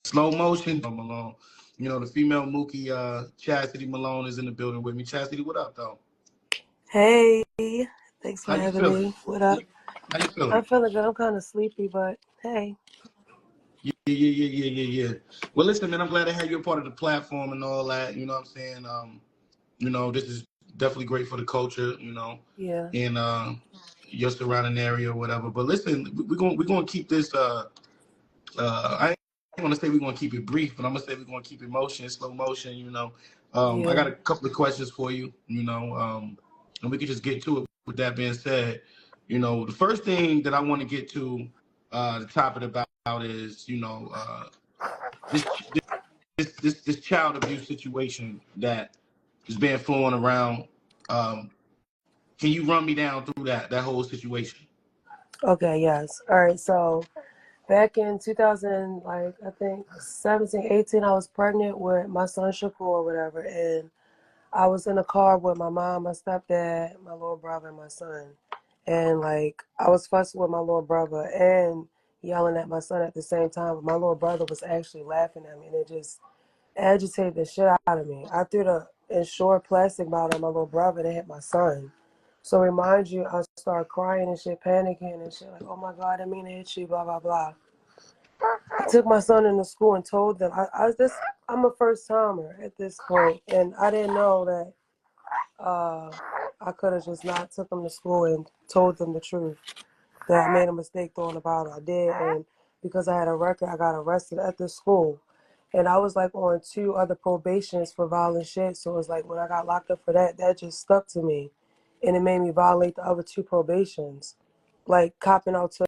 Slow motion, Malone. You know, the female Mookie, Chasity Malone is in the building with me. Chasity, what up, though? Hey, thanks for How you having feeling? me. What up? How you feeling? I'm feeling good. I'm kind of sleepy, but hey. Yeah. Well, listen, man, I'm glad to have you a part of the platform and all that. You know what I'm saying? This is definitely great for the culture, Yeah. and your surrounding area or whatever. But listen, we're gonna keep this. I ain't gonna say we're gonna keep it brief, but I'm gonna say we're gonna keep it motion, slow motion. I Yeah. got a couple of questions for you. And we can just get to it. With that being said, the first thing that I want to get to, the topic about is, this this child abuse situation that is being flown around. Um, can you run me down through that whole situation? Okay, yes. All right, so back in 2000, like, I think 17, 18, I was pregnant with my son Shakur or whatever, and I was in a car with my mom, my stepdad, my little brother, and my son. And, like, I was fussing with my little brother and yelling at my son at the same time, but my little brother was actually laughing at me, and it just agitated the shit out of me. I threw the insured plastic bottle at my little brother and it hit my son. So remind you, I started crying and shit, panicking and shit, like, oh my God, I didn't mean to hit you, blah, blah, blah. I took my son into school and told them, I'm a first timer at this point, and I didn't know that I could have just not took him to school and told them the truth, that I made a mistake throwing the bottle. I did, and because I had a record, I got arrested at the school. And I was like on 2 other probations for violent shit. So it was like when I got locked up for that, that just stuck to me. And it made me violate the other 2 probations. Like copping out to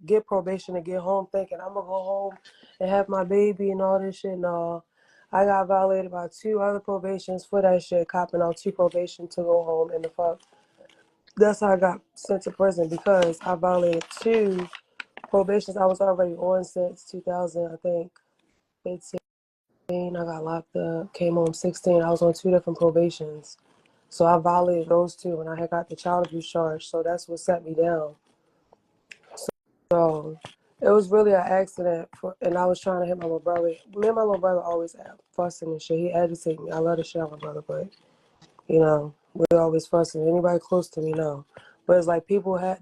get probation and get home thinking I'm going to go home and have my baby and all this shit. No, I got violated by 2 other probations for that shit, copping out 2 probation to go home and the fuck. That's how I got sent to prison because I violated 2 probations I was already on since 2000, I think, 15. I got locked up, came home 16. I was on 2 different probations. So I violated those 2 and I had got the child abuse charge. So that's what set me down. So it was really an accident. And I was trying to hit my little brother. Me and my little brother always fussing and shit. He agitated me. I love the shit out of my brother, but, we always fussing. Anybody close to me, no. But it's like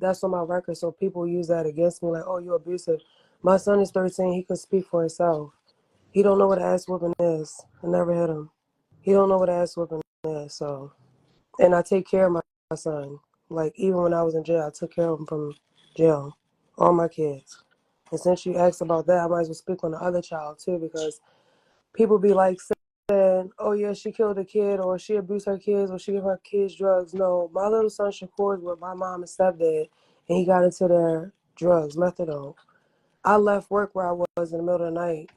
that's on my record. So people use that against me like, oh, you're abusive. My son is 13. He could speak for himself. He don't know what ass whooping is. I never hit him. He don't know what ass whooping is. So, and I take care of my son. Like even when I was in jail, I took care of him from jail. All my kids. And since you asked about that, I might as well speak on the other child too, because people be like saying, "Oh yeah, she killed a kid, or she abused her kids, or she gave her kids drugs." No, my little son Shakur is with my mom and stepdad, and he got into their drugs, methadone. I left work where I was in the middle of the night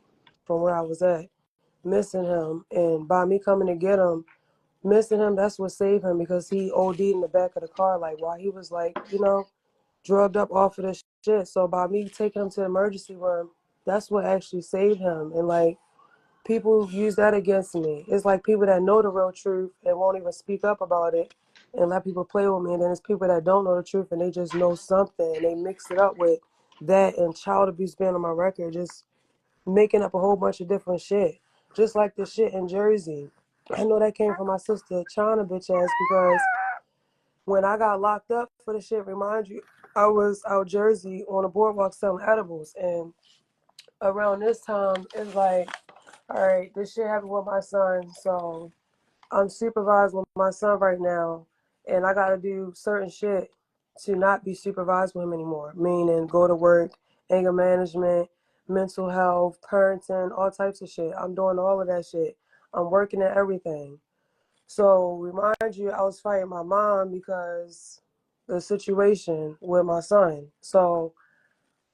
from where I was at, missing him. And by me coming to get him, missing him, that's what saved him because he OD'd in the back of the car, like while he was like, drugged up off of this shit. So by me taking him to the emergency room, that's what actually saved him. And like people use that against me. It's like people that know the real truth and won't even speak up about it and let people play with me. And then it's people that don't know the truth and they just know something and they mix it up with that and child abuse being on my record, just making up a whole bunch of different shit. Just like the shit in Jersey. I know that came from my sister China bitch ass because when I got locked up for the shit, remind you, I was out Jersey on a boardwalk selling edibles. And around this time, it's like, all right, this shit happened with my son. So I'm supervised with my son right now. And I got to do certain shit to not be supervised with him anymore. Meaning go to work, anger management, mental health, parenting, all types of shit. I'm doing all of that shit. I'm working at everything. So remind you, I was fighting my mom because the situation with my son. So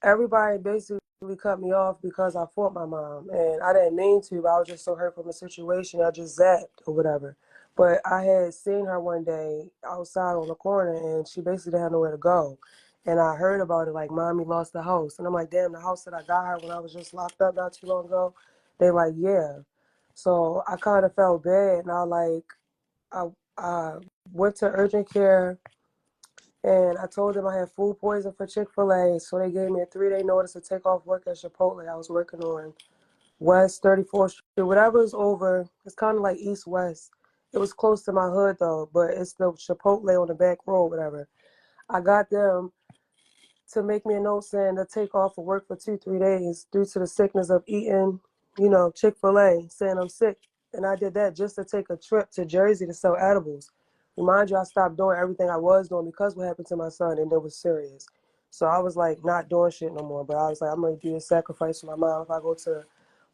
everybody basically cut me off because I fought my mom. And I didn't mean to, but I was just so hurt from the situation. I just zapped or whatever. But I had seen her one day outside on the corner and she basically didn't have nowhere to go. And I heard about it, like, mommy lost the house. And I'm like, damn, the house that I got her when I was just locked up not too long ago? They like, yeah. So I kind of felt bad. And I went to urgent care and I told them I had food poison for Chick-fil-A. So they gave me a 3-day notice to take off work at Chipotle. I was working on West 34th Street, whatever is over. It's kind of like East West. It was close to my hood though, but it's the Chipotle on the back road, whatever. I got them to make me a note saying to take off of work for 2-3 days due to the sickness of eating, Chick-fil-A, saying I'm sick. And I did that just to take a trip to Jersey to sell edibles. Remind you, I stopped doing everything I was doing because what happened to my son, and it was serious. So I was like not doing shit no more. But I was like, I'm gonna do a sacrifice for my mom. If I go to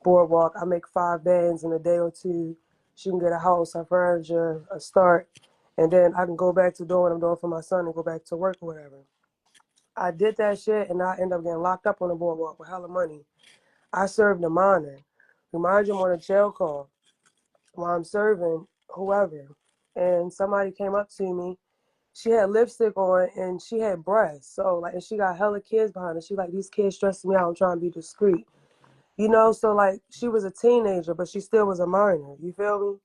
Boardwalk, I make 5 bands in a day or two. She can get a house, her furniture, a start, and then I can go back to doing what I'm doing for my son and go back to work or whatever. I did that shit and I ended up getting locked up on the boardwalk with hella money. I served a minor. Remind you, I'm on a jail call while I'm serving whoever. And somebody came up to me. She had lipstick on and she had breasts. So like, and she got hella kids behind her. She like, these kids stressing me out. I'm trying to be discreet. So like she was a teenager, but she still was a minor. You feel me?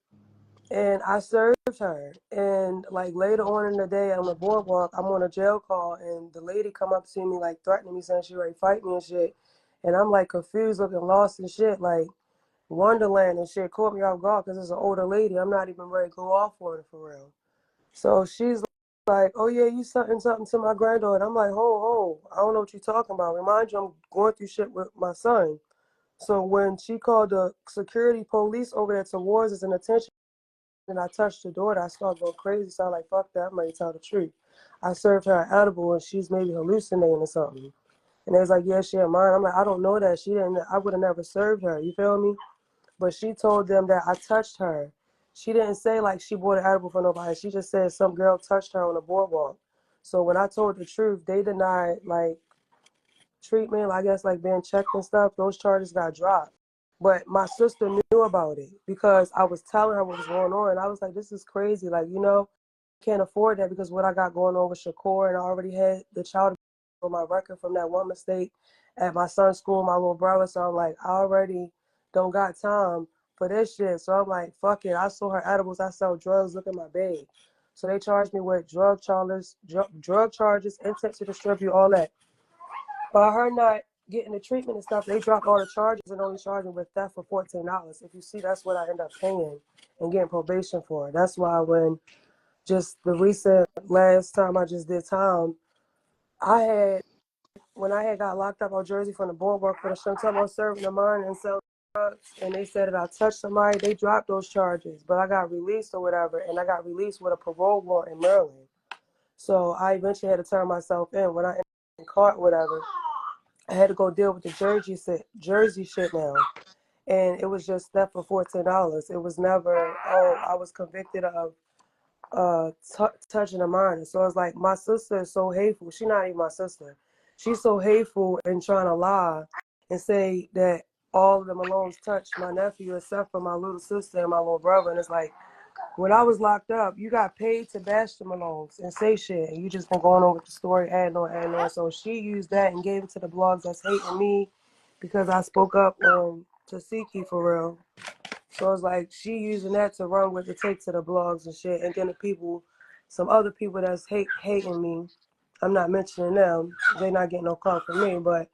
And I served her. And like later on in the day on the boardwalk, I'm on a jail call and the lady come up to me like threatening me saying she ready to fight me and shit. And I'm like confused, looking lost and shit, like Wonderland and shit. Caught me off guard because it's an older lady. I'm not even ready to go off on her for real. So she's like, oh yeah, you something to my granddaughter. I'm like, ho, I don't know what you're talking about. Remind you, I'm going through shit with my son. So when she called the security police over there towards us and attention, and I touched the door, I started going crazy. So I'm like, fuck that, I'm ready to tell the truth. I served her an edible and she's maybe hallucinating or something. And they was like, yeah, she had mine. I'm like, I don't know that. She didn't, I would have never served her. You feel me? But she told them that I touched her. She didn't say like she bought an edible for nobody. She just said some girl touched her on the boardwalk. So when I told the truth, they denied like treatment, I guess like being checked and stuff. Those charges got dropped. But my sister knew about it because I was telling her what was going on. And I was like, this is crazy. Like, can't afford that because what I got going on with Shakur, and I already had the child on my record from that one mistake at my son's school, my little brother. So I'm like, I already don't got time for this shit. So I'm like, fuck it. I sold her edibles. I sell drugs. Look at my bag. So they charged me with drug charges, intent to distribute, all that. By her not getting the treatment and stuff, they dropped all the charges and only charged me with theft for $14. If you see, that's what I end up paying and getting probation for. That's why when just the recent last time I just did time, when I had got locked up on Jersey from the boardwalk for the short time I was serving the mine and selling drugs, and they said that I touched somebody, they dropped those charges. But I got released or whatever, and I got released with a parole warrant in Maryland. So I eventually had to turn myself in. When I ended up in court, whatever, I had to go deal with the Jersey shit now. And it was just theft for $14. It was never, I was convicted of touching a minor. So it's like my sister is so hateful. She's not even my sister. She's so hateful and trying to lie and say that all of the Malones touched my nephew except for my little sister and my little brother. And it's like, when I was locked up, you got paid to bash the Malones and say shit. And you just been going on with the story, adding on. So she used that and gave it to the blogs that's hating me because I spoke up on Tesehki for real. So it's like she using that to run with the take to the blogs and shit. And then some other people that's hating me, I'm not mentioning them. They not getting no call from me, but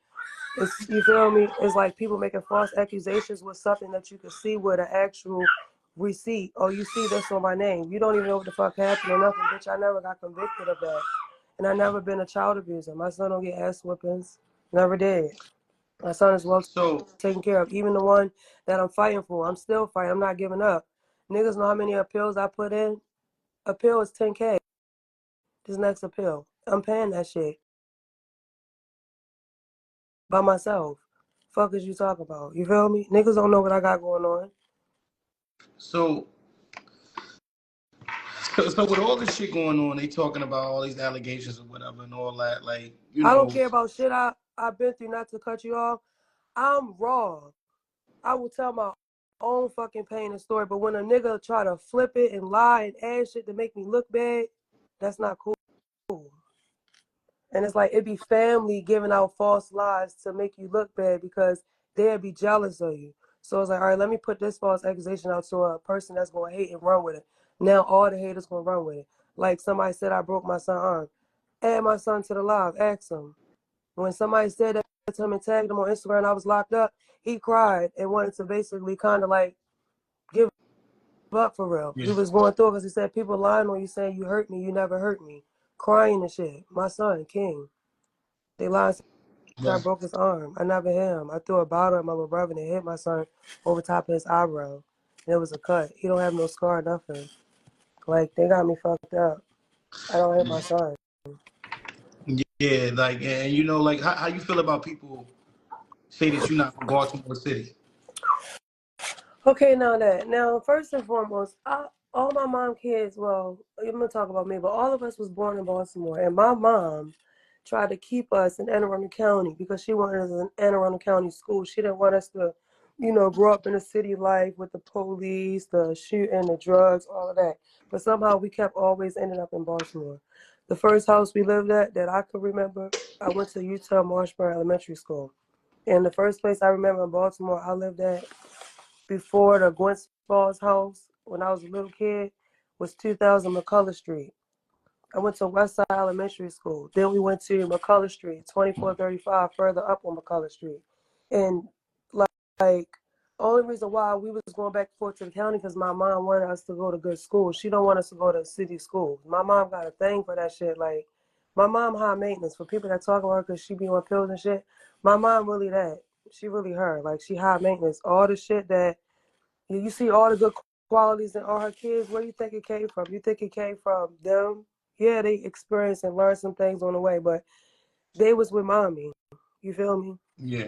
you feel me? It's like people making false accusations with something that you can see with an actual receipt. Oh, you see this on my name. You don't even know what the fuck happened or nothing, bitch. I never got convicted of that. And I never been a child abuser. My son don't get ass whoopings. Never did. My son is well So taken care of. Even the one that I'm fighting for, I'm still fighting. I'm not giving up. Niggas know how many appeals I put in? Appeal is 10K. This next appeal. I'm paying that shit by myself. Fuck is you talking about? You feel me? Niggas don't know what I got going on. so so with all this shit going on, they talking about all these allegations or whatever and all that, like, I don't care about shit I've been through, not to cut you off. I'm raw. I will tell my own fucking pain and story, but when a nigga try to flip it and lie and add shit to make me look bad, that's not cool. And it's like it be family giving out false lies to make you look bad because they'll be jealous of you. So it's like, all right, let me put this false accusation out to a person that's going to hate and run with it. Now all the haters going to run with it. Like somebody said I broke my son's arm. Add my son to the live. Ask him. When somebody said that to him and tagged him on Instagram and I was locked up, he cried and wanted to basically kind of like give up for real. Yeah. He was going through it because he said, people lying on you saying you hurt me, you never hurt me. Crying and shit. My son, King. They lied and I Yeah. broke his arm. I never hit him. I threw a bottle at my little brother and it hit my son over top of his eyebrow. And it was a cut. He don't have no scar, nothing. Like, they got me fucked up. I don't hit my son. Yeah, like, and you know, like, how you feel about people say that you're not from Baltimore City? Okay, now first and foremost, all my mom kids, well, I'm gonna talk about me, but all of us was born in Baltimore, and my mom tried to keep us in Anne Arundel County because she wanted us in Anne Arundel County school. She didn't want us to, grow up in a city life with the police, the shooting, the drugs, all of that. But somehow we kept always ending up in Baltimore. The first house we lived at that I could remember, I went to Utah Marshburn Elementary School. And the first place I remember in Baltimore I lived at before the Gwen Falls house when I was a little kid was 2000 McCullough Street. I went to Westside Elementary School. Then we went to McCullough Street, 2435 further up on McCullough Street. And like only reason why we was going back and forth to the county because my mom wanted us to go to good school. She don't want us to go to city school. My mom got a thing for that shit. Like my mom high maintenance for people that talk about her because she be on pills and shit. My mom really that. She really her. Like she high maintenance. All the shit that you see all the good qualities in all her kids. Where do you think it came from? You think it came from them? Yeah, they experienced and learned some things on the way, but they was with mommy. You feel me? Yeah,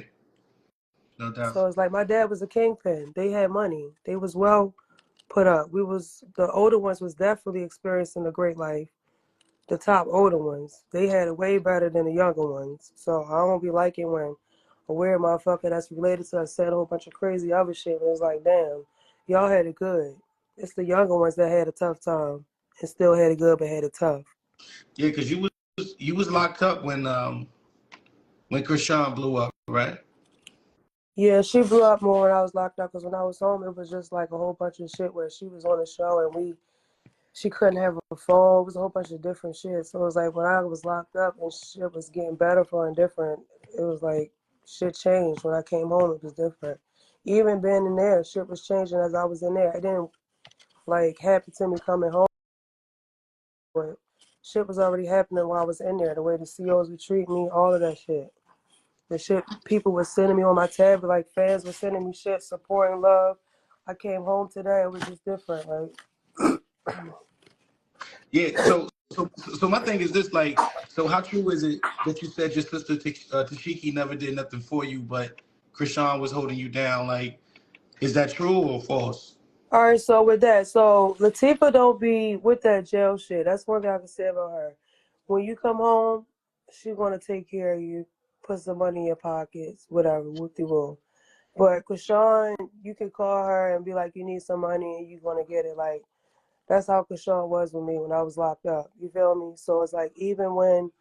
no doubt. So it's like my dad was a kingpin. They had money. They was well put up. The older ones was definitely experiencing a great life. The top older ones, they had it way better than the younger ones. So I don't be liking when a weird motherfucker that's related to us said a whole bunch of crazy other shit. And it's like, damn, y'all had it good. It's the younger ones that had a tough time and still had it good but had it tough. Yeah, because you was locked up when Chrisean blew up, right? Yeah, she blew up more when I was locked up because when I was home, it was just like a whole bunch of shit where she was on the show and she couldn't have a phone. It was a whole bunch of different shit. So it was like when I was locked up and shit was getting better for her and different, it was like shit changed. When I came home, it was different. Even being in there, shit was changing as I was in there. It didn't like happen to me coming home, but shit was already happening while I was in there. The way the COs would treat me, all of that shit. The shit people were sending me on my tab, like fans were sending me shit, support and love. I came home today, it was just different. Like Yeah. So my thing is this, like, so how true is it that you said your sister Tesehki never did nothing for you, but Chrisean was holding you down? Like, is that true or false? all right, so with that, so Latifah don't be with that jail shit. That's one thing I can say about her. When you come home, she gonna take care of you, put some money in your pockets, whatever, whoop de woo. But Chrisean, you can call her and be like, you need some money and you gonna get it. Like that's how Chrisean was with me when I was locked up. You feel me? So it's like even when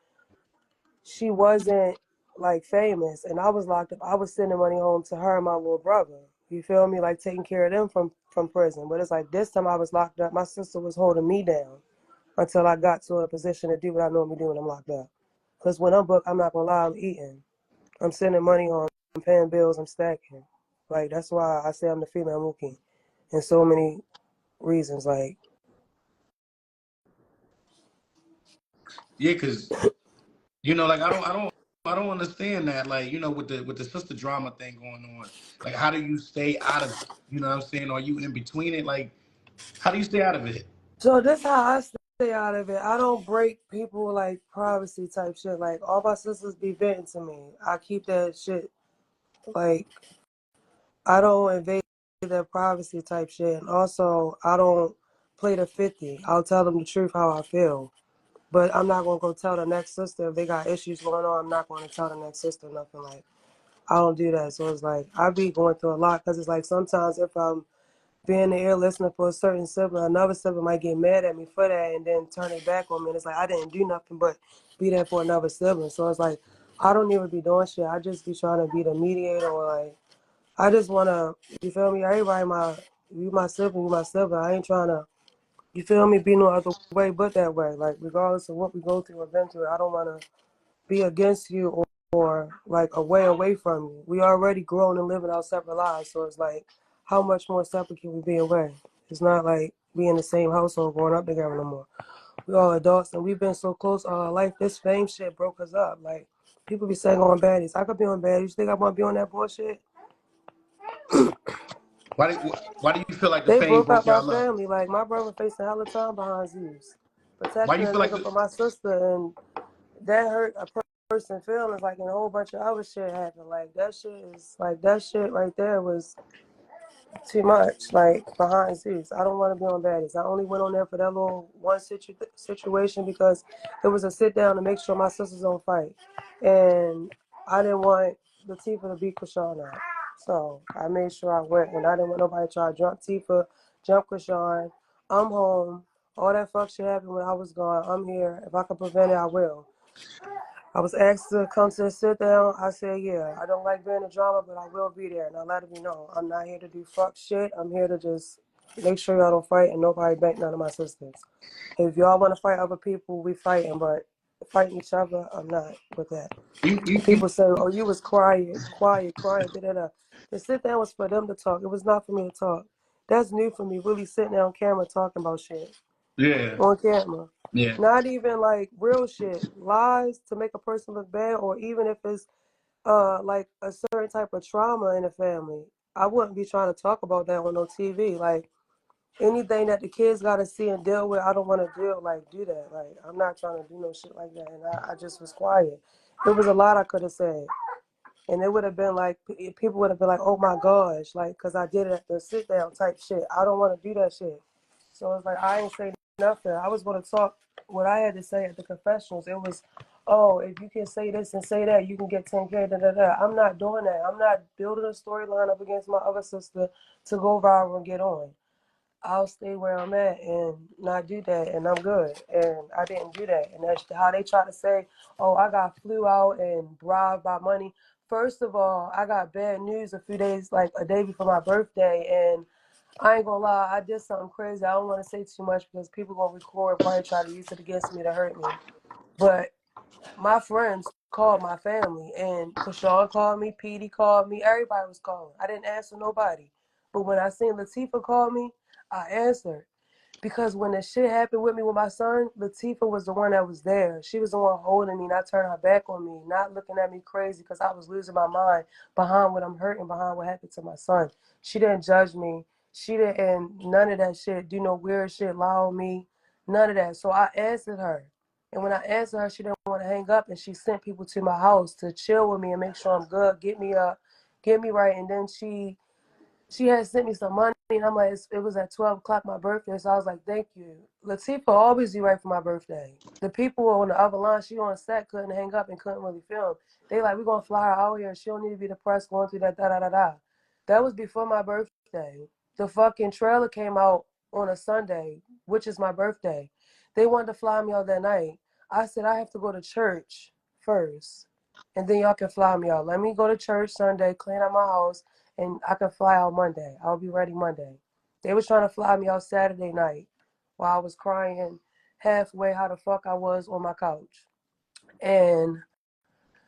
she wasn't like famous and I was locked up, I was sending money home to her and my little brother. You feel me? Like taking care of them from prison. But it's like this time I was locked up, my sister was holding me down until I got to a position to do what I normally do when I'm locked up. Because when I'm booked, I'm not gonna lie, I'm eating. I'm sending money home, I'm paying bills, I'm stacking. Like that's why I say I'm the female Mookie. In so many reasons. Like Yeah, because like I don't understand that. Like, with the sister drama thing going on. Like, how do you stay out of it? You know what I'm saying? Are you in between it? Like, how do you stay out of it? so this how I stay out of it. I don't break people like privacy type shit. Like all my sisters be venting to me. I keep that shit like I don't invade their privacy type shit. And also I don't play the 50. I'll tell them the truth how I feel. But I'm not gonna go tell the next sister if they got issues going on. I'm not gonna tell the next sister nothing. Like I don't do that. So it's like I be going through a lot because it's like sometimes if I'm being in the ear listening for a certain sibling, another sibling might get mad at me for that and then turn it back on me. And it's like I didn't do nothing but be there for another sibling. So it's like I don't even be doing shit. I just be trying to be the mediator or like I just wanna you feel me? Everybody my sibling, you my sibling. I ain't trying to you feel me, be no other way but that way. Like regardless of what we go through or been through, I don't wanna be against you like away from you. We already grown and living our separate lives, so it's like, how much more separate can we be away? It's not like we in the same household growing up together no more. We all adults and we've been so close all our life. This fame shit broke us up. Like, people be saying on baddies. I could be on baddies. You think I want to be on that bullshit? Why do you feel like the They fame broke broke up my y'all up? family. Like, my brother facing hella time behind Zeus, Why do protecting you a feel like nigga from my sister, and that hurt a person feelings. Like, and a whole bunch of other shit happened. Like, that shit right there was too much, like, behind Zeus. I don't want to be on baddies. I only went on there for that little one situation because it was a sit down to make sure my sisters don't fight. And I didn't want Latifah to beat Chrisean out. So I made sure I went, and I didn't want nobody to try to jump Tifa, jump Chrisean. I'm home. All that fuck shit happened when I was gone. I'm here. If I can prevent it, I will. I was asked to come to the sit down. I said, yeah, I don't like being a drama, but I will be there. And I let it be known, I'm not here to do fuck shit. I'm here to just make sure y'all don't fight and nobody bank none of my sisters. If y'all want to fight other people, we fighting, but fighting each other, I'm not with that. People say, oh, you was quiet, da-da-da. The sit down was for them to talk. It was not for me to talk. That's new for me, really sitting there on camera talking about shit. Yeah. On camera. Yeah. Not even like real shit. Lies to make a person look bad, or even if it's like a certain type of trauma in the family. I wouldn't be trying to talk about that on no TV. Like, anything that the kids gotta see and deal with, I don't wanna do that. Like, I'm not trying to do no shit like that. And I just was quiet. There was a lot I could have said. And it would have been like, people would have been like, oh my gosh, like, because I did it at the sit down type shit. I don't want to do that shit. So it's like, I ain't say nothing. I was going to talk what I had to say at the confessionals. It was, oh, if you can say this and say that, you can get 10K, da da da. I'm not doing that. I'm not building a storyline up against my other sister to go viral and get on. I'll stay where I'm at and not do that, and I'm good. And I didn't do that. And that's how they try to say, oh, I got flew out and bribed by money. First of all, I got bad news a few days, like a day before my birthday, and I ain't gonna lie, I did something crazy. I don't want to say too much because people gonna record, probably try to use it against me to hurt me. But my friends called my family, and Chrisean called me, Petey called me, everybody was calling. I didn't answer nobody. But when I seen Latifah call me, I answered. Because when the shit happened with me with my son, Latifah was the one that was there. She was the one holding me, not turning her back on me, not looking at me crazy because I was losing my mind behind what I'm hurting, behind what happened to my son. She didn't judge me. She didn't, none of that shit, do no weird shit, lie on me, none of that. So I answered her. And when I answered her, she didn't want to hang up, and she sent people to my house to chill with me and make sure I'm good, get me up, get me right. And then she had sent me some money, and I'm like, it was at 12 o'clock my birthday, so I was like, thank you. Latifah always be right for my birthday. The people on the other line, she on set, couldn't hang up and couldn't really film. They like, we're going to fly her out here. She don't need to be depressed going through that, da-da-da-da. That was before my birthday. The fucking trailer came out on a Sunday, which is my birthday. They wanted to fly me out that night. I said, I have to go to church first, and then y'all can fly me out. Let me go to church Sunday, clean out my house, and I can fly out Monday. I'll be ready Monday. They was trying to fly me out Saturday night while I was crying halfway how the fuck I was on my couch. And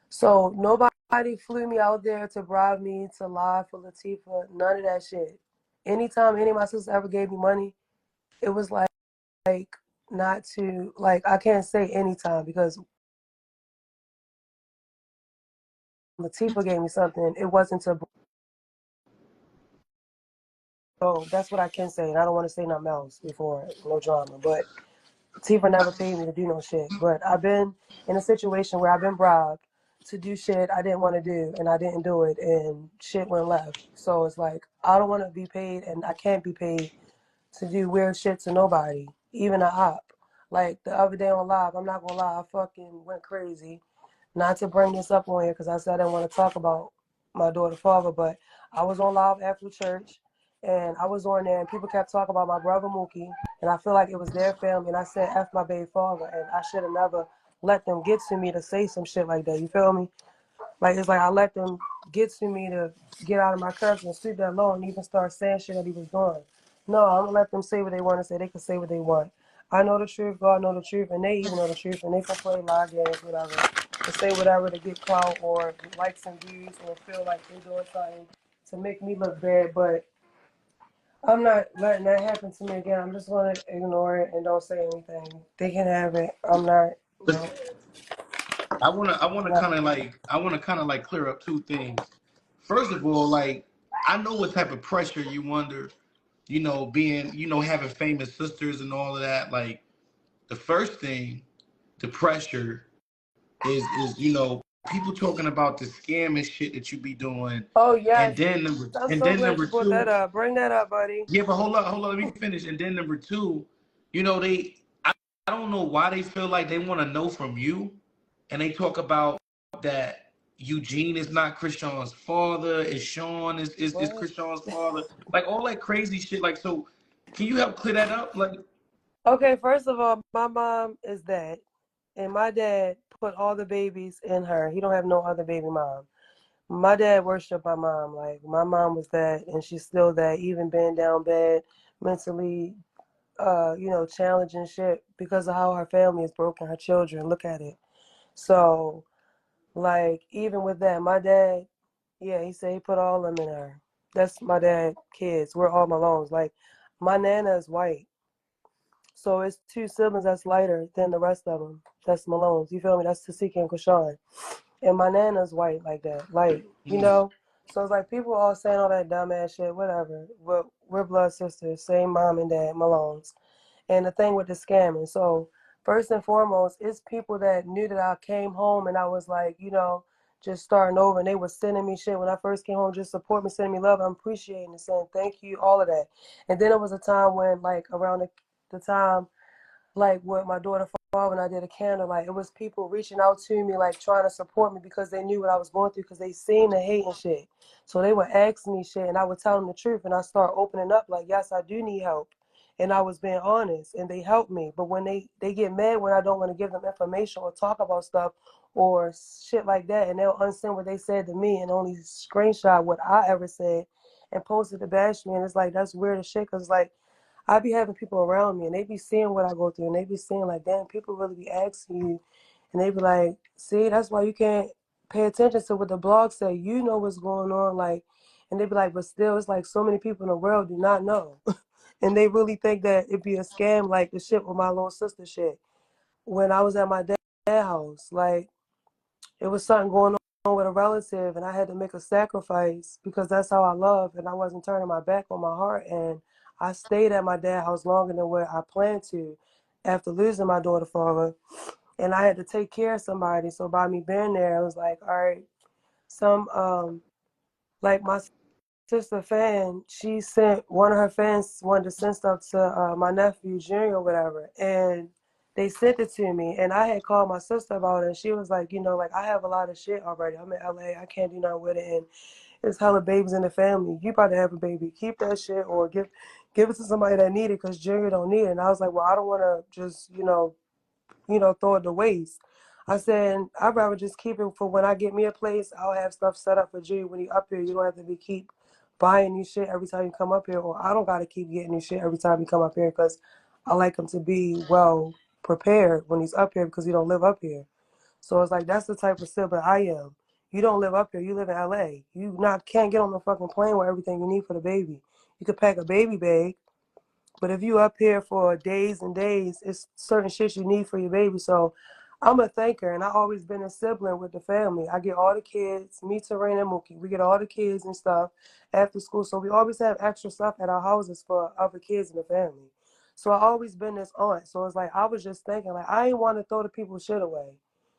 so nobody flew me out there to bribe me, to lie for Latifah, none of that shit. Anytime any of my sisters ever gave me money, it was like not to, like, I can't say anytime because Latifah gave me something, it wasn't to. So that's what I can say, and I don't want to say nothing else before no drama. But Tifa never paid me to do no shit. But I've been in a situation where I've been bribed to do shit I didn't want to do, and I didn't do it, and shit went left. So it's like, I don't want to be paid, and I can't be paid to do weird shit to nobody, even a op. Like the other day on live, I'm not gonna lie, I fucking went crazy. Not to bring this up on here because I said I didn't want to talk about my daughter's father, but I was on live after church, and I was on there, and people kept talking about my brother Mookie, and I feel like it was their family, and I said F my baby father, and I should have never let them get to me to say some shit like that. You feel me? Like, it's like I let them get to me to get out of my character and sleep that low and even start saying shit that he was doing. No, I'm gonna let them say what they want to say. They can say what they want. I know the truth, God know the truth, and they even know the truth, and they can play lie games, whatever. to say whatever to get clout or likes and views or feel like they're doing something to make me look bad. But I'm not letting that happen to me again. I'm just going to ignore it and don't say anything. They can have it. I'm not, you know, I wanna not. kind of like, clear up two things. First of all, like, I know what type of pressure you under, being, having famous sisters and all of that. Like, the first thing, the pressure is people talking about the scam and shit that you be doing, Oh, and yes. then number I'm and so then glad number you brought that two, up. Bring that up, buddy. yeah, but hold on, let me finish. And then number two, I don't know why they feel like they want to know from you, and they talk about that Eugene is not Chrisean's father, is Sean is What? Chrisean's father, like all that crazy shit. Like, so can you help clear that up? Like, Okay, first of all, my mom is dead, and my dad put all the babies in her. He don't have no other baby mom. My dad worshiped my mom. Like, my mom was that, and she's still that, even being down bad, mentally, challenging shit because of how her family is broken, her children. Look at it. So, like, even with that, my dad, yeah, he said he put all of them in her. That's my dad kids. We're all Malones. Like, my nana is white. So it's two siblings that's lighter than the rest of them. That's Malone's. You feel me? That's Tesehki and Chrisean. And my nana's white like that. Like, you mm, know? So it's like people all saying all that dumbass shit, whatever. We're blood sisters, same mom and dad, Malone's. And the thing with the scamming. So first and foremost, it's people that knew that I came home and I was like, just starting over, and they were sending me shit when I first came home, just support me, sending me love. I'm appreciating it, saying thank you, all of that. And then it was a time when, like, around the time, like, with my daughter father, when I did a candle, like, it was people reaching out to me, like, trying to support me because they knew what I was going through, because they seen the hate and shit. So they would ask me shit and I would tell them the truth, and I start opening up like, yes, I do need help. And I was being honest, and they helped me. But when they get mad when I don't want to give them information or talk about stuff or shit like that, and they'll unsend what they said to me and only screenshot what I ever said and post it to bash me. And it's like, that's weird as shit, because, like, I be having people around me and they be seeing what I go through, and they be seeing like, damn, people really be asking you, and they be like, see, that's why you can't pay attention to what the blog say. You know what's going on, like, and they be like, but still, it's like so many people in the world do not know, and they really think that it'd be a scam, like the shit with my little sister shit. When I was at my dad's house, like, it was something going on with a relative, and I had to make a sacrifice because that's how I love, and I wasn't turning my back on my heart. And I stayed at my dad's house longer than where I planned to after losing my daughter father, and I had to take care of somebody. So by me being there, it was like, all right, some like my sister fan, she sent one of her fans wanted to send stuff to my nephew Junior or whatever, and they sent it to me, and I had called my sister about it, and she was like, like, I have a lot of shit already. I'm in LA, I can't do nothing with it, and there's hella babies in the family. You about to have a baby, keep that shit or give it to somebody that need it, because Junior don't need it. And I was like, well, I don't want to just throw it to waste. I said, I'd rather just keep it for when I get me a place. I'll have stuff set up for Junior when he up here. You don't have to keep buying new shit every time you come up here, or I don't got to keep getting new shit every time you come up here, because I like him to be well prepared when he's up here, because he don't live up here. So it's like, that's the type of sibling I am. You don't live up here. You live in LA. You not can't get on the fucking plane with everything you need for the baby. You could pack a baby bag, but if you up here for days and days, it's certain shit you need for your baby. So I'm a thinker, and I always been a sibling with the family. I get all the kids, me, Terrain, and Mookie. We get all the kids and stuff after school. So we always have extra stuff at our houses for other kids in the family. So I always been this aunt. So it's like, I was just thinking, like, I ain't want to throw the people's shit away.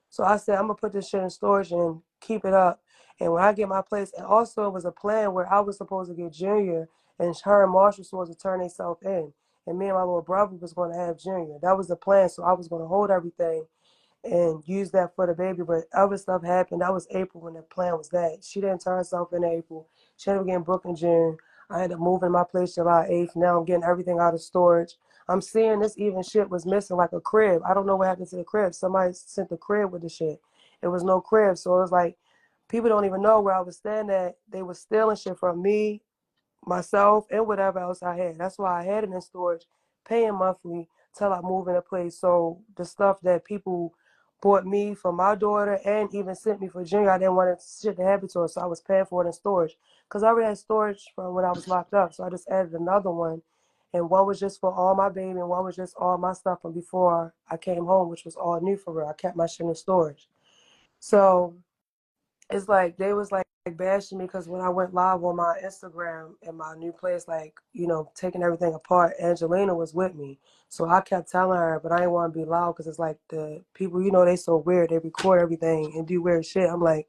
So I said, I'm going to put this shit in storage and keep it up. And when I get my place, and also it was a plan where I was supposed to get Junior, and her and Marshall was supposed to turn themselves in. And me and my little brother was going to have Junior. That was the plan. So I was going to hold everything and use that for the baby. But other stuff happened. That was April when the plan was that. She didn't turn herself in April. She ended up getting booked in June. I ended up moving my place July 8th. Now I'm getting everything out of storage. I'm seeing this even shit was missing, like a crib. I don't know what happened to the crib. Somebody sent the crib with the shit. It was no crib. So it was like, people don't even know where I was staying at. They were stealing shit from me, myself, and whatever else I had. That's why I had it in storage, paying monthly till I move in a place. So the stuff that people bought me for my daughter and even sent me for Junior. I didn't want shit to happen to her, so I was paying for it in storage. Because I already had storage from when I was locked up, so I just added another one. And one was just for all my baby, and one was just all my stuff from before I came home, which was all new for real. I kept my shit in storage. So it's like they was like bashing me because when I went live on my Instagram in my new place, like, you know, taking everything apart, Angelina was with me. So I kept telling her, but I didn't want to be loud because it's like the people, you know, they so weird. They record everything and do weird shit. I'm like,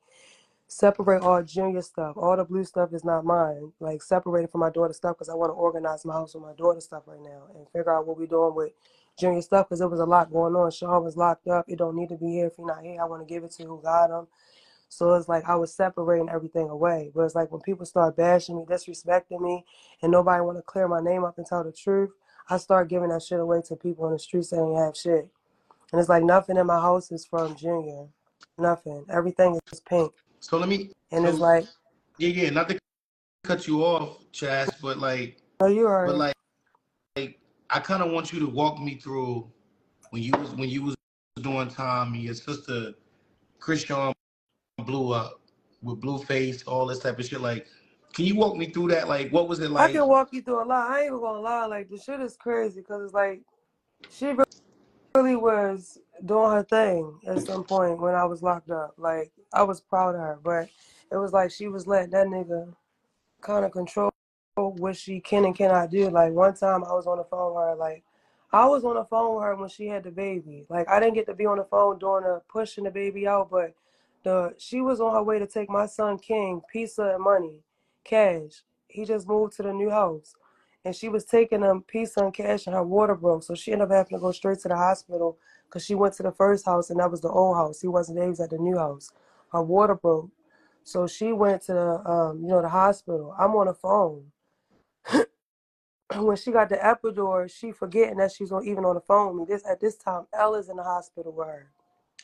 separate all Junior stuff. All the blue stuff is not mine. Like, separate it from my daughter's stuff because I want to organize my house with my daughter's stuff right now and figure out what we're doing with Junior stuff because there was a lot going on. Sean was locked up. It don't need to be here if he's not here. I want to give it to who got him. So it's like I was separating everything away. But it's like when people start bashing me, disrespecting me, and nobody want to clear my name up and tell the truth, I start giving that shit away to people on the streets that ain't have shit. And it's like nothing in my house is from Junior. Nothing. Everything is pink. So let me, And it's like, yeah, not to cut you off, Chas, no, you but are. like, I kind of want you to walk me through when you was doing time and your sister Chrisean blew up with Blueface, all this type of shit. Like, can you walk me through that? Like, what was it I like? can walk you through a lot. I ain't even gonna lie. Like, the shit is crazy because it's like she really was doing her thing at some point when I was locked up. Like, I was proud of her, but it was like she was letting that nigga kind of control what she can and cannot do. Like, one time I was on the phone with her. Like, I was on the phone with her when she had the baby. Like, I didn't get to be on the phone doing the pushing the baby out, but she was on her way to take my son King pizza and money, cash. He just moved to the new house, and she was taking him pizza and cash, and her water broke, so she ended up having to go straight to the hospital because she went to the first house, and that was the old house. He wasn't there; he was at the new house. Her water broke. So she went to the hospital. I'm on the phone. When she got the epidural, she forgetting that she's even on the phone with me. At this time, Ella's in the hospital with her,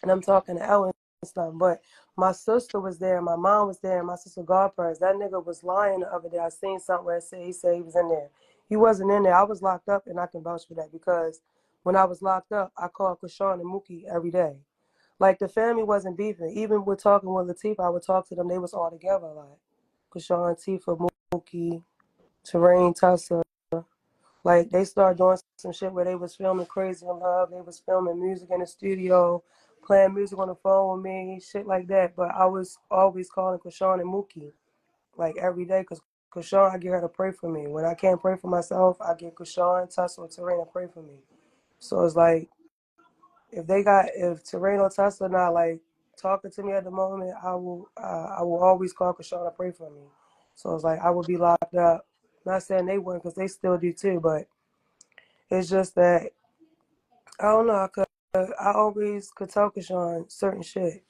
and I'm talking to Ella and stuff. But my sister was there, my mom was there, and my sister godparents. That nigga was lying the other day. I seen something where he said he was in there. He wasn't in there. I was locked up, and I can vouch for that because when I was locked up, I called Chrisean and Mookie every day. Like, the family wasn't beefing. Even with talking with Latifah, I would talk to them. They was all together. Like, Chrisean, Tifa, Mookie, Terrain, Tessa. Like, they started doing some shit where they was filming Crazy in Love. They was filming music in the studio, playing music on the phone with me, shit like that. But I was always calling Chrisean and Mookie, like, every day, because Chrisean, I get her to pray for me. When I can't pray for myself, I get Chrisean, Tessa, or Terrain to pray for me. So it's like, if Terrain or Tesla not like talking to me at the moment, I will always call Chrisean to pray for me. So it's like I would be locked up. Not saying they wouldn't, because they still do too, but it's just that I don't know. I always could tell Chrisean certain shit.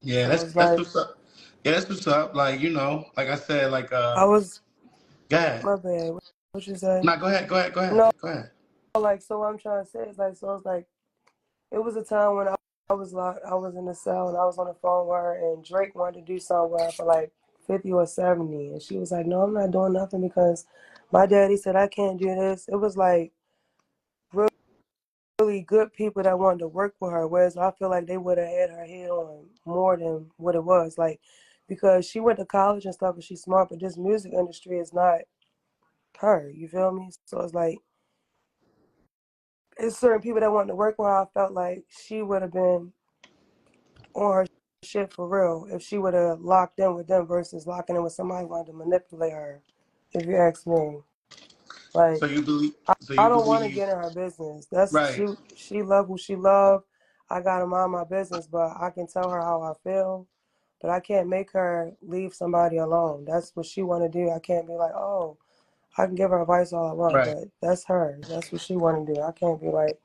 Yeah, So that's it's that's like what's up. Yeah, that's what's up. Like, like I said, like I was go ahead. my bad. What you say? No, go ahead, go ahead, go ahead, No, go ahead. like, so what I'm trying to say is like, so it's like it was a time when I was locked. I was in the cell and I was on the phone with her, and Drake wanted to do something with her for like 50 or 70, and she was like, "No, I'm not doing nothing because my daddy said I can't do this." It was like really good people that wanted to work with her, whereas I feel like they would have had her head on more than what it was. Like, because she went to college and stuff and she's smart, but this music industry is not her. You feel me? So it's like it's certain people that wanted to work with her. I felt like she would have been on her shit for real if she would have locked in with them versus locking in with somebody who wanted to manipulate her. If you ask me, like, So you believe so I you don't want to believe get in her business. That's right. she love who she love. I gotta mind my business, but I can tell her how I feel. But I can't make her leave somebody alone. That's what she want to do. I can't be like, oh, I can give her advice all I want, Right. but that's her. That's what she want to do. I can't be like,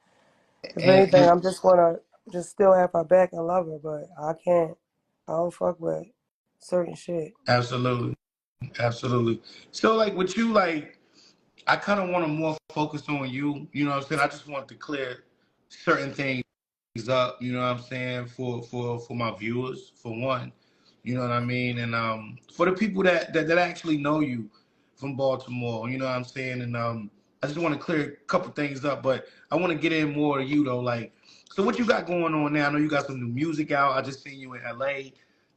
if anything, And I'm just gonna just still have her back and love her, but I can't. I don't fuck with certain shit. absolutely. Absolutely. So like with you, like I kind of want to more focus on you. You know what I'm saying? I just want to clear certain things up, you know what I'm saying, for my viewers, for one. You know what I mean? And for the people that actually know you from Baltimore, you know what I'm saying? And I just want to clear a couple things up, but I want to get in more of you though. Like, So what you got going on now? I know you got some new music out. I just seen you in LA.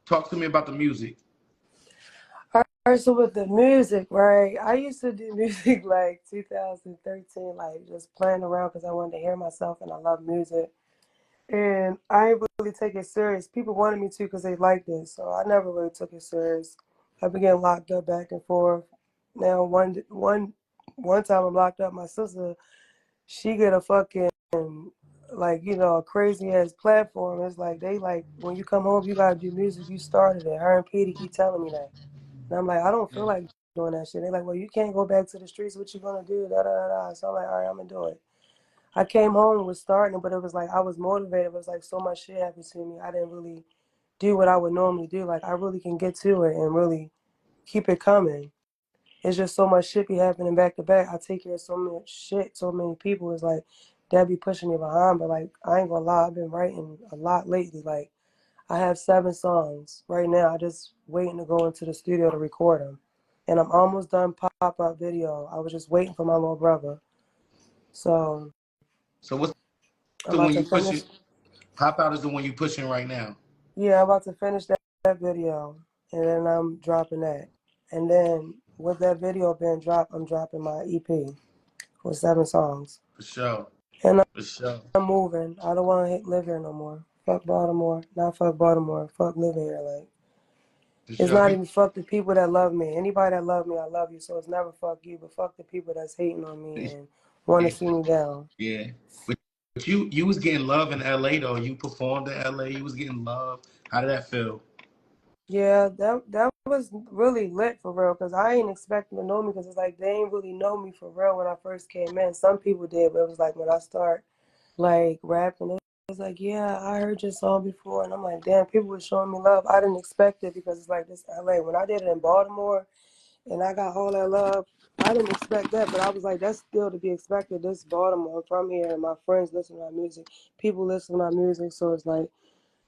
Talk to me about the music. All right, so with the music, right? I used to do music like 2013, like just playing around because I wanted to hear myself and I love music. And I ain't really take it serious. People wanted me to because they liked it, so I never really took it serious. I began locked up back and forth. Now one time I'm locked up, my sister, she get a fucking like, you know, a crazy ass platform. It's like they like when you come home you gotta do music, you started it. Her and Petey keep telling me that. And I'm like, I don't feel like doing that shit. They're like, well, you can't go back to the streets. What you gonna do? Da da da da. So I'm like, all right, I'm gonna do it. I came home and was starting, but it was like I was motivated. It was like so much shit happened to me. I didn't really do what I would normally do. Like I really can get to it and really keep it coming. It's just so much shit be happening back to back. I take care of so much shit, so many people. It's like that be pushing me behind. But like I ain't gonna lie, I've been writing a lot lately. Like I have 7 songs right now. I just waiting to go into the studio to record them, and I'm almost done pop-up video. I was just waiting for my little brother. So what's I'm the about one to you finish. pushing? Pop Out is the one you pushing right now. Yeah, I'm about to finish that video, and then I'm dropping that. And then with that video being dropped, I'm dropping my EP with 7 songs. For sure. And For sure. I'm moving. I don't want to live here no more. Fuck Baltimore. Not fuck Baltimore. Fuck living here. Like, For it's sure. not even fuck the people that love me. Anybody that love me, I love you. So it's never fuck you, but fuck the people that's hating on me and want to Yeah. see me down. Yeah. But you was getting love in LA though. You performed in LA. You was getting love. How did that feel? Yeah, that was really lit for real because I ain't expecting to know me because it's like they ain't really know me for real when I first came in. Some people did, but it was like when I start like rapping, it was like, yeah, I heard your song before. And I'm like, damn, people were showing me love. I didn't expect it because it's like this LA. When I did it in Baltimore and I got all that love, I didn't expect that, but I was like, that's still to be expected. This Baltimore, I'm from here, and my friends listen to my music. People listen to my music, so it's like,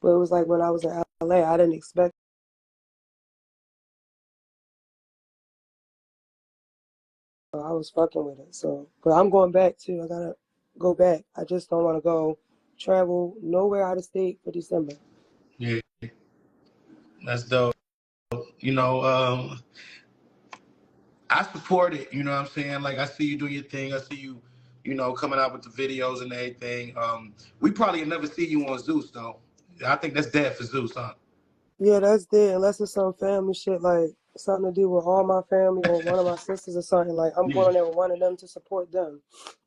but it was like when I was in LA, I didn't expect. I was fucking with it. So, but I'm going back too. I gotta go back. I just don't want to go travel nowhere out of state for December. Yeah. That's dope. You know, I support it. You know what I'm saying? Like I see you doing your thing. I see you, coming out with the videos and everything. We probably never see you on Zeus though. I think that's dead for Zeus, huh? Yeah, that's dead. Unless it's some family shit, like something to do with all my family or one of my sisters or something. Like I'm Yeah. going on there with one of them to support them.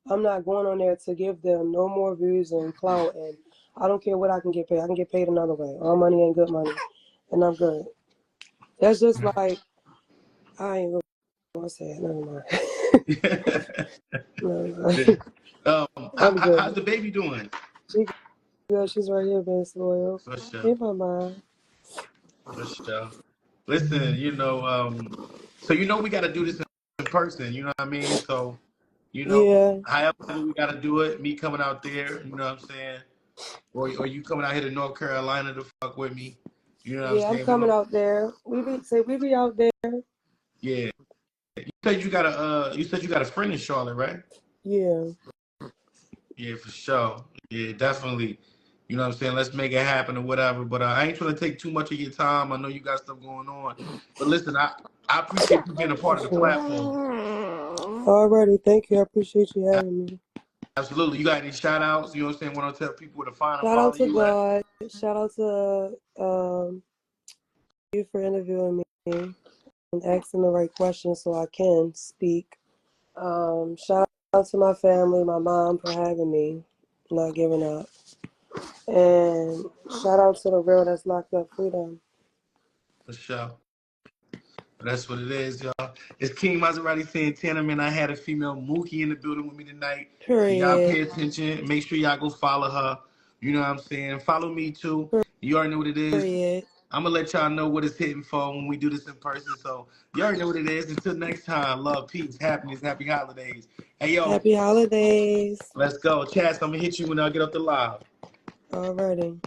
I'm not going on there to give them no more views and clout. And I don't care what I can get paid. I can get paid another way. All money ain't good money, and I'm good. That's just like I ain't gonna say it. Never mind. Never mind. I'm How's good. the baby doing? She good. She's right here being spoiled. For sure. Hey, mama. For sure. Listen, so we got to do this in person. You know what I mean? So, Yeah. however we got to do it, me coming out there, you know what I'm saying? Or you coming out here to North Carolina to fuck with me. You know what I'm Yeah, I'm saying? We coming going out there. We be out there. yeah. You said you got a friend in Charlotte, right? Yeah. Yeah, for sure. Yeah, definitely. You know what I'm saying? Let's make it happen or whatever. But I ain't trying to take too much of your time. I know you got stuff going on. But listen, I appreciate you being a part of the Sure. platform. Alrighty, thank you. I appreciate you having me. Absolutely. You got any shout outs? You know what I'm saying? Want to tell people where to find and Shout out follow to you at? God. Shout out to you for interviewing me and asking the right questions so I can speak. Shout out to my family, my mom for having me, not giving up. And shout out to the real that's locked up freedom. For sure. That's what it is, y'all. It's King Maserati Santana, man. I had a female Mookie in the building with me tonight. So y'all Period. pay attention. Make sure y'all go follow her. You know what I'm saying? Follow me too. You already know what it is. Period. I'm gonna let y'all know what it's hitting for when we do this in person. So you already know what it is. Until next time, love, peace, happiness, happy holidays. Hey yo, Happy holidays. let's go. Chaz, I'm gonna hit you when I get up the live. Alrighty.